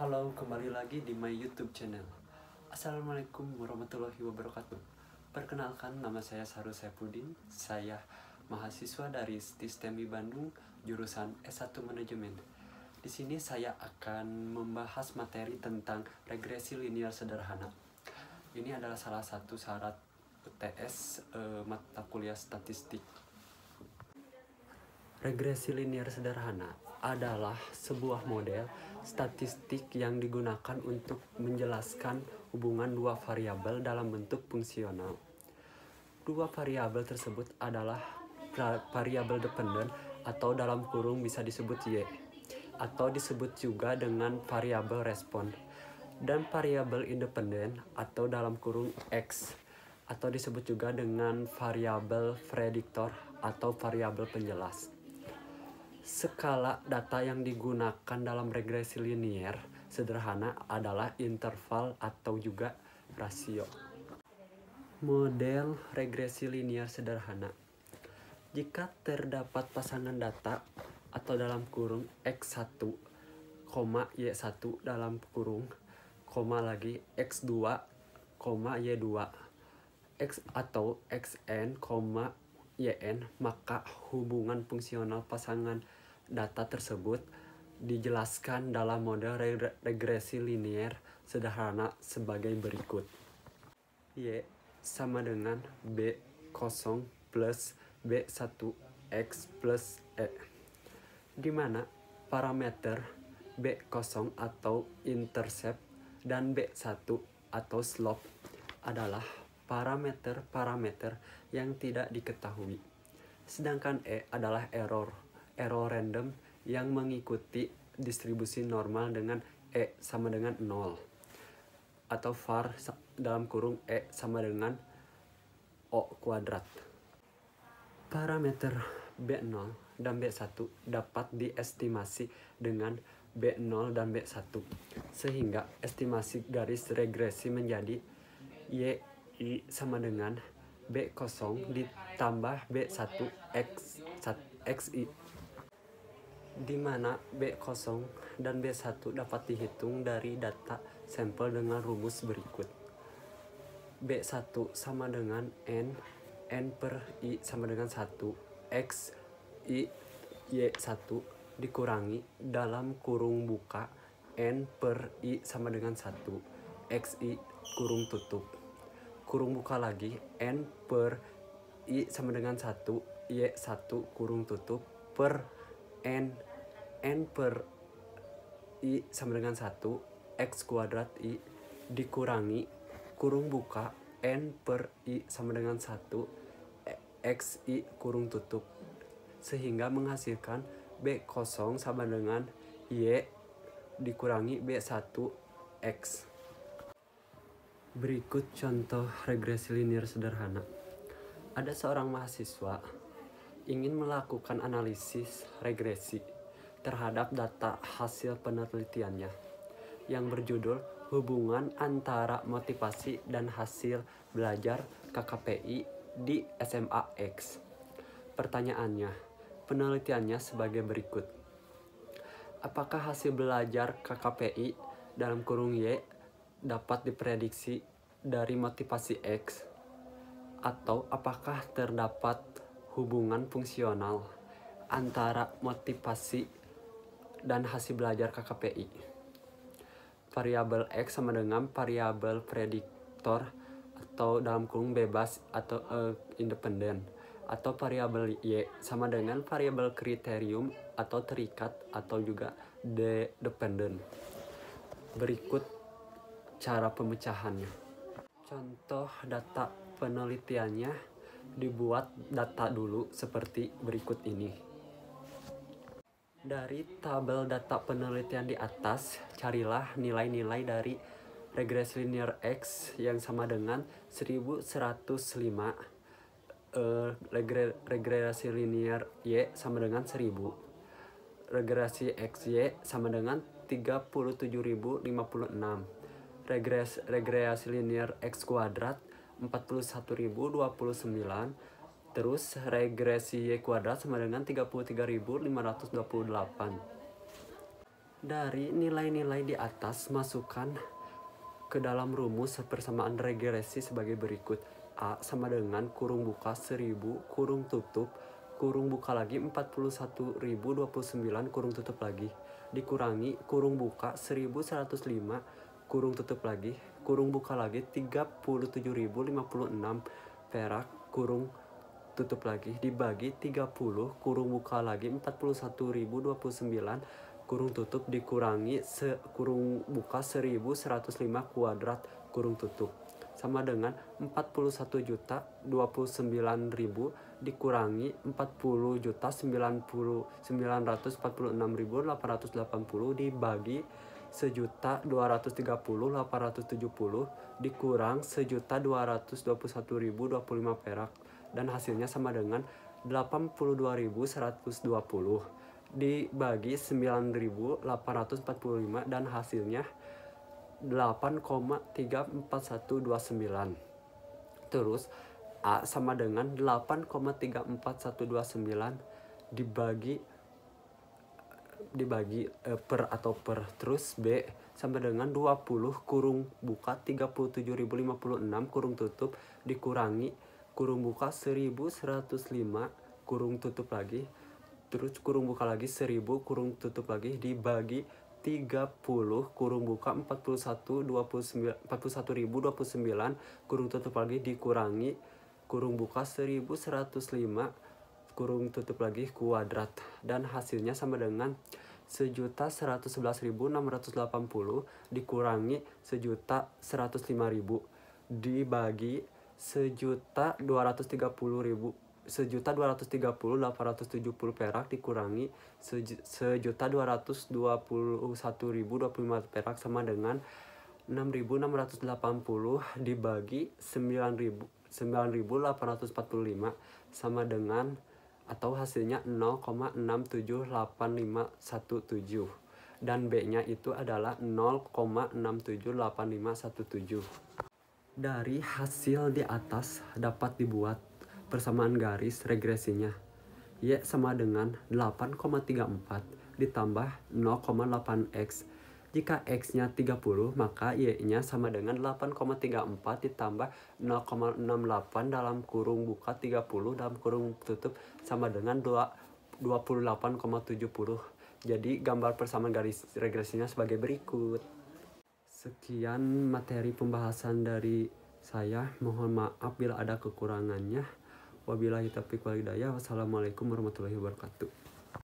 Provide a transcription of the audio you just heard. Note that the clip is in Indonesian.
Halo, kembali lagi di my YouTube channel. Assalamualaikum warahmatullahi wabarakatuh. Perkenalkan, nama saya Sahrul Saipudin. Saya mahasiswa dari STISTEMI Bandung, jurusan S1 Manajemen. Di sini saya akan membahas materi tentang regresi linear sederhana. Ini adalah salah satu syarat UTS mata kuliah statistik. Regresi linear sederhana adalah sebuah model statistik yang digunakan untuk menjelaskan hubungan dua variabel dalam bentuk fungsional. Dua variabel tersebut adalah variabel dependen atau dalam kurung bisa disebut Y, atau disebut juga dengan variabel respon, dan variabel independen atau dalam kurung X, atau disebut juga dengan variabel prediktor atau variabel penjelas. Skala data yang digunakan dalam regresi linear sederhana adalah interval atau juga rasio. Model regresi linear sederhana. Jika terdapat pasangan data atau dalam kurung X1, Y1 dalam kurung, lagi X2, Y2, X atau Xn, Yn, maka hubungan fungsional pasangan data tersebut dijelaskan dalam model regresi linear sederhana sebagai berikut. Y sama dengan B0 plus B1 X plus E, di mana parameter B0 atau intercept dan B1 atau slope adalah parameter-parameter yang tidak diketahui. Sedangkan E adalah error random yang mengikuti distribusi normal dengan E sama dengan 0. Atau var dalam kurung E sama dengan O kuadrat. Parameter B0 dan B1 dapat diestimasi dengan B0 dan B1. Sehingga estimasi garis regresi menjadi YI sama dengan B0 ditambah B1 XI, di mana B0 dan B1 dapat dihitung dari data sampel dengan rumus berikut. B1 sama dengan N per I sama dengan 1, X I Y1 dikurangi dalam kurung buka N per I sama dengan 1, XI kurung tutup. Kurung buka lagi N per I sama dengan 1, Y1 kurung tutup per N per I sama dengan 1, X kuadrat I dikurangi kurung buka N per I sama dengan 1, XI kurung tutup. Sehingga menghasilkan B0 sama dengan Y dikurangi B1 X. Berikut contoh regresi linear sederhana. Ada seorang mahasiswa ingin melakukan analisis regresi terhadap data hasil penelitiannya yang berjudul hubungan antara motivasi dan hasil belajar KKPI di SMA X. Pertanyaannya, penelitiannya sebagai berikut. Apakah hasil belajar KKPI dalam kurung Y dapat diprediksi dari motivasi X? Atau apakah terdapat hubungan fungsional antara motivasi dan hasil belajar KKPI? Variabel X sama dengan variabel prediktor atau dalam kurung bebas atau independen, atau variabel Y sama dengan variabel kriterium atau terikat atau juga dependen. Berikut cara pemecahannya. Contoh data penelitiannya dibuat data dulu seperti berikut ini. Dari tabel data penelitian di atas, carilah nilai-nilai dari regresi linear X yang sama dengan 1105, regresi linear Y sama dengan 1000, regresi XY sama dengan 37.056, regresi linear X kuadrat 41.029, terus regresi Y kuadrat sama dengan 33.528. Dari nilai-nilai di atas, masukkan ke dalam rumus persamaan regresi sebagai berikut. A sama dengan kurung buka 1000 kurung tutup kurung buka lagi 41.029 kurung tutup lagi dikurangi kurung buka 1105 kurung tutup lagi kurung buka lagi 37.056 perak kurung tutup lagi dibagi 30 kurung buka lagi 41.029 kurung tutup dikurangi kurung buka 1105 kuadrat kurung tutup sama dengan 41.029.000 dikurangi 40.946.880 dibagi 1.230.870 dikurang 1.221.025 perak dan hasilnya sama dengan 82.120 dibagi 9.845 dan hasilnya 8,34129. Terus A sama dengan 8,34129 dibagi per atau per. Terus B sama dengan 20 kurung buka 37.056 kurung tutup dikurangi kurung buka 1105 kurung tutup lagi terus kurung buka lagi 1000 kurung tutup lagi dibagi 30 kurung buka 41.029 kurung tutup lagi dikurangi kurung buka 1105 kurung tutup lagi kuadrat dan hasilnya sama dengan 1.111.680 dikurangi 1.105.000 dibagi 1.230.870 perak dikurangi 1.221.025 perak sama dengan 6.680 dibagi 9.845 sama dengan atau hasilnya 0,678517 dan B-nya itu adalah 0,678517. Dari hasil di atas dapat dibuat persamaan garis regresinya. Y sama dengan 8,34 ditambah 0,8x. Jika x-nya 30, maka y-nya sama dengan 8,34 ditambah 0,68 dalam kurung buka 30 dalam kurung tutup sama dengan 28,70. Jadi gambar persamaan garis regresinya sebagai berikut. Sekian materi pembahasan dari saya. Mohon maaf bila ada kekurangannya. Wabillahi taufiq wal hidayah. Wassalamualaikum warahmatullahi wabarakatuh.